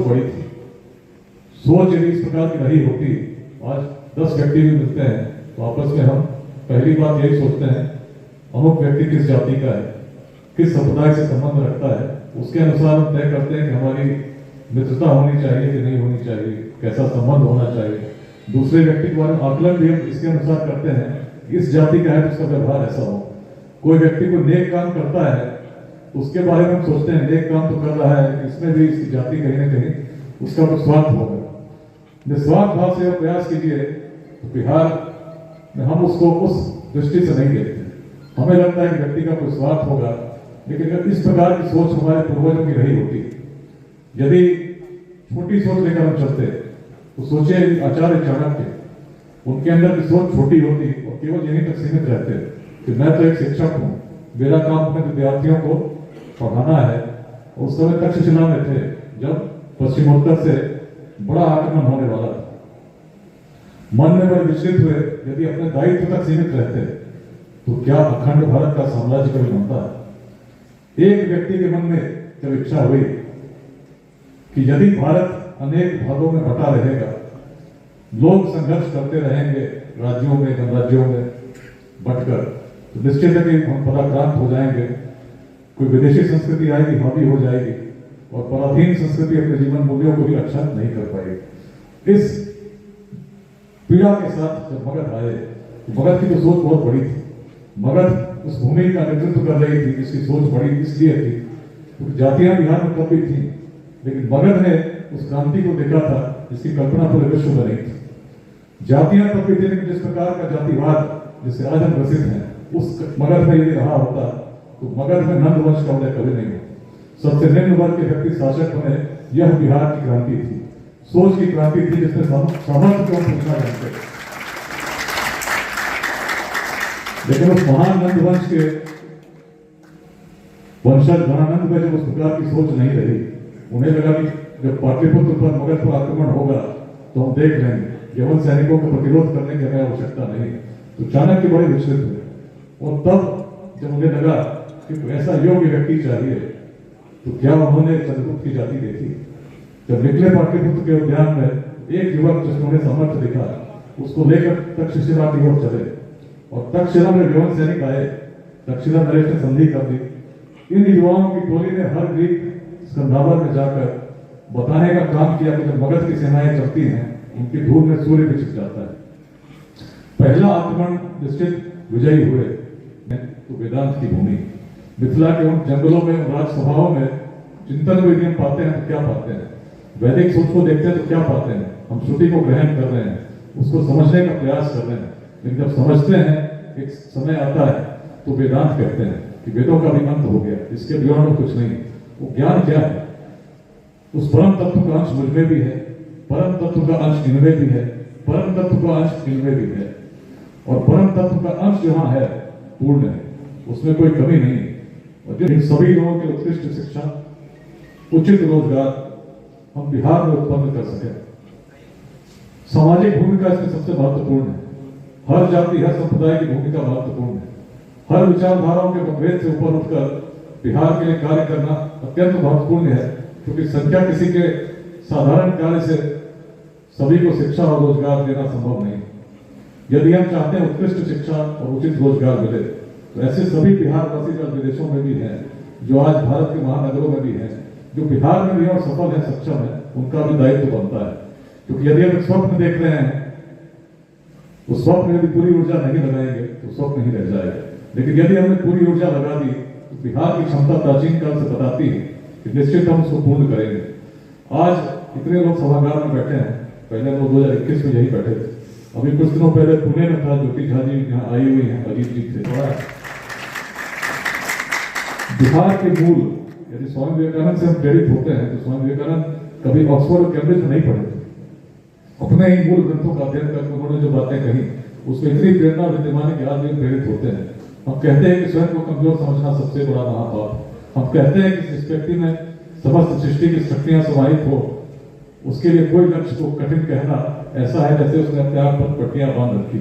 बड़ी थी। सोच यदि इस प्रकार की रही होती, आज 10 व्यक्ति भी मिलते हैं तो आपस में हम पहली बात यही सोचते हैं अमुक व्यक्ति किस जाति का है, किस संप्रदाय से संबंध रखता है, उसके अनुसार हम तय करते हैं कि हमारी मित्रता होनी चाहिए कि नहीं होनी चाहिए, कैसा संबंध होना चाहिए। दूसरे व्यक्ति के बारे में आकलन भी हम इसके अनुसार करते हैं इस जाति का है तो उसका व्यवहार ऐसा हो। कोई व्यक्ति को नेक काम करता है तो उसके बारे में हम सोचते हैं नेक काम तो कर रहा है, इसमें भी इसकी जाति कहीं ना कहीं उसका कुछ स्वार्थ होगा। निस्वार्थ भाव से प्रयास कीजिए तो बिहार में हम उसको उस दृष्टि से नहीं देखते। हमें लगता है कि व्यक्ति का कोई स्वार्थ होगा, लेकिन अगर इस प्रकार की सोच हमारे पूर्वजों की रही होती, यदि छोटी सोच लेकर हम चलते तो सोचिए आचार्य चाणक्य, उनके अंदर की सोच छोटी होती और केवल यहीं तक सीमित रहते कि मैं तो एक शिक्षक हूँ, मेरा काम अपने विद्यार्थियों को पढ़ाना है। उस समय तक्षशिला में थे जब पश्चिमोत्तर से बड़ा आक्रमण होने वाला था। मन में बड़े विचलित हुए, यदि अपने दायित्व तक सीमित रहते तो क्या अखंड भारत का साम्राज्य कभी बनता है। एक व्यक्ति के मन में जब इच्छा हुई कि यदि भारत अनेक भागों में बटा रहेगा, लोग संघर्ष करते रहेंगे राज्यों में गणराज्यों में बटकर, तो निश्चित है कि हम पराक्रांत हो जाएंगे, कोई विदेशी संस्कृति आएगी, हावी हो जाएगी और पराधीन संस्कृति अपने जीवन मूल्यों को भी रक्षा नहीं कर पाएगी। इस पीड़ा के साथ जब मगध आए, मगध की तो सोच बहुत बड़ी थी। मगध उस भूमि का नेतृत्व कर रही थी जिसकी सोच बड़ी इसलिए थी क्योंकि जातियां बिहार में कभी थी, लेकिन मगध ने उस क्रांति को देखा था जिसकी कल्पना पूरे विश्व में नहीं थी। जातियां तब भी थी, लेकिन जिस प्रकार का जातिवाद जिससे आज हम ग्रसित हैं, उस मगध में यदि रहा होता तो मगध में नंद वंश का उदय कभी नहीं होता। सबसे निम्न वर्ग के व्यक्ति शासक बने, यह बिहार की क्रांति थी, सोच की क्रांति थी जिसने सामर्थ्य को पूछना जानते। लेकिन उस महान नंद वंश के वंशज धनानंद में जब उस प्रकार की सोच नहीं रही, उन्हें लगा कि जब पाटलिपुत्र पर मगध पर आक्रमण होगा तो हम देख लेंगे, केवल सैनिकों का प्रतिरोध करने की हमें आवश्यकता नहीं। तो चाणक्य बड़े विचलित हुए और तब जब उन्हें लगा कि ऐसा योग्य व्यक्ति चाहिए तो क्या उन्होंने चंद्रगुप्त की जाति देखी। जब निकले पाटलिपुत्र के उद्यान में, एक युवक जिसने उन्हें सामर्थ्य दिखा, उसको लेकर तक्षशिला की ओर चले और तक्षशिला में यवन सैनिक आए। तक्षशिला नरेश ने संधि कर दी। इन युवाओं की टोली ने हर ग्रीक स्कंदावर में जाकर बताने का काम किया कि जब मगध की सेनाएं चलती हैं उनकी धूल में सूर्य भी छिप जाता है। पहला आक्रमण निश्चित विजयी हुए तो वेदांत की भूमि, मिथिला के उन जंगलों में, राजसभाओं में चिंतन में हम पाते हैं तो क्या पाते हैं, वैदिक सोच को देखते हैं तो क्या पाते हैं। हम श्रुति को ग्रहण कर रहे हैं, उसको समझने का प्रयास कर रहे हैं, लेकिन जब समझते हैं एक समय आता है तो वेदांत कहते हैं कि वेदों का भी अंत हो गया, इसके बियॉन्ड कुछ नहीं। वो ज्ञान क्या है? उस परम तत्व का अंश मुझ में भी है, परम तत्व का अंश इनमें भी है, परम तत्व का अंश इनमें भी है, और परम तत्व का अंश जहां है पूर्ण है, उसमें कोई कमी नहीं। और जिन सभी लोगों की उत्कृष्ट शिक्षा, उचित रोजगार हम बिहार में उत्पन्न कर सके, सामाजिक भूमिका इसमें सबसे महत्वपूर्ण है। हर जाति हर संप्रदाय की भूमिका महत्वपूर्ण है। हर विचारधाराओं के मतभेद से ऊपर उठकर बिहार के लिए कार्य करना अत्यंत महत्वपूर्ण है, क्योंकि संख्या किसी के साधारण कार्य से सभी को शिक्षा और रोजगार देना संभव नहीं। यदि हम चाहते हैं उत्कृष्ट शिक्षा और उचित रोजगार मिले तो ऐसे सभी बिहारवासी जो विदेशों में भी हैं, जो आज भारत के महानगरों में भी हैं, जो बिहार में भी और सफल है, सक्षम है, उनका भी दायित्व बनता है। क्योंकि यदि हम स्वप्न देख रहे हैं तो स्वप्न यदि पूरी ऊर्जा नहीं लगाएंगे तो स्वप्न नहीं रह जाएगा, लेकिन यदि हमने पूरी ऊर्जा लगा दी तो बिहार की क्षमता प्राचीन काल से बताती है कि निश्चित हम उसको पूर्ण करेंगे। आज इतने लोग सभागार में बैठे हैं, पहले हम लोग 2021 में यही बैठे थे, अभी कुछ दिनों पहले पुणे में था, ज्योति झा जी यहाँ आई हुई हैं, अजीत जी थे। बिहार के मूल, यदि स्वामी विवेकानंद से हम प्रेरित होते हैं तो स्वामी विवेकानंद कभी ऑक्सफोर्ड और कैम्ब्रिज में नहीं पढ़े थे। अपने ही मूल ग्रंथों का अध्ययन करके उन्होंने जो बातें कही उसमें इतनी प्रेरणा विद्यमान है कि आज भी प्रेरित होते हैं। हम कहते हैं कि स्वयं को कमजोर समझना सबसे बड़ा महापाप। हम कहते हैं कि जिस व्यक्ति में समस्त सृष्टि की शक्तियां समाहित हो, उसके लिए कोई लक्ष्य को कठिन कहना ऐसा है जैसे उसने अपने आप पर पट्टियां बांध रखी।